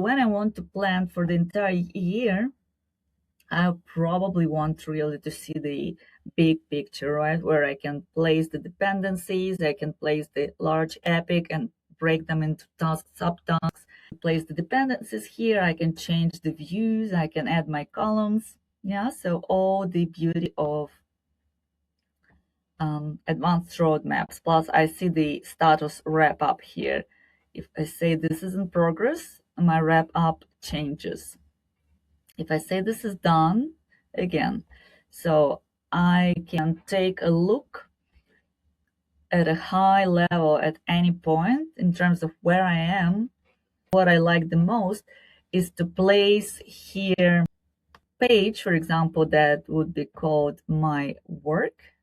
when I want to plan for the entire year, I probably want really to see the big picture, right? Where I can place the dependencies, I can place the large epic and break them into tasks, subtasks, place the dependencies here. I can change the views, I can add my columns. Yeah, so all the beauty of advanced roadmaps. Plus, I see the status wrap up here. If I say this is in progress, my wrap up changes. If I say this is done, again, so I can take a look at a high level at any point in terms of where I am. What I like the most is to place here page, for example, that would be called my work.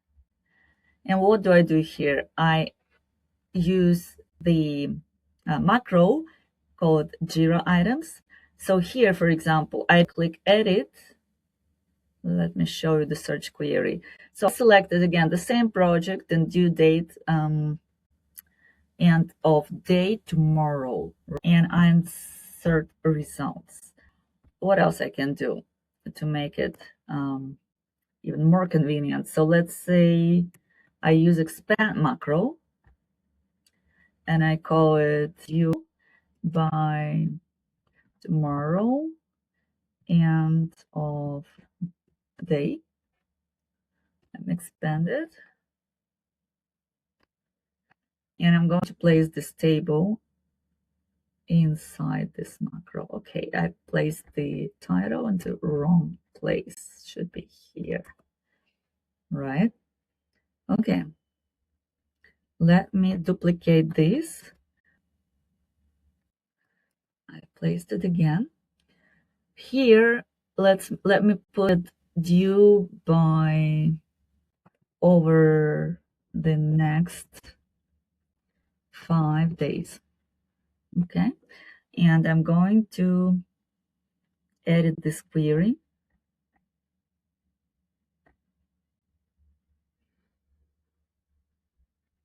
And what do I do here? I use the macro called Jira items. So here, for example, I click edit. Let me show you the search query. So I selected again the same project and due date and of day tomorrow, and I insert results. What else I can do to make it even more convenient? So let's say I use expand macro and I call it view by tomorrow and of day. I'm expanded. And I'm going to place this table inside this macro. Okay, I placed the title in the wrong place. Should be here, right? Okay. Let me duplicate this. I placed it again. Here, let me put due by over the next 5 days. Okay, and I'm going to edit this query.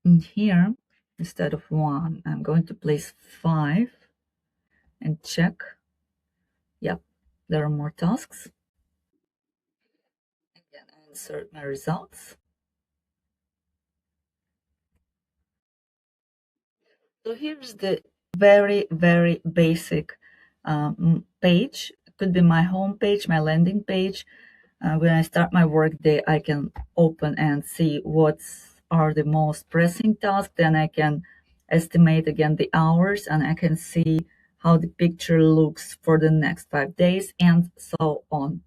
And here, instead of 1, I'm going to place 5 and check. Yep, there are more tasks. Again, I insert my results. So here's the very, very basic page. It could be my home page, my landing page. When I start my workday, I can open and see what are the most pressing tasks. Then I can estimate again the hours, and I can see how the picture looks for the next 5 days and so on.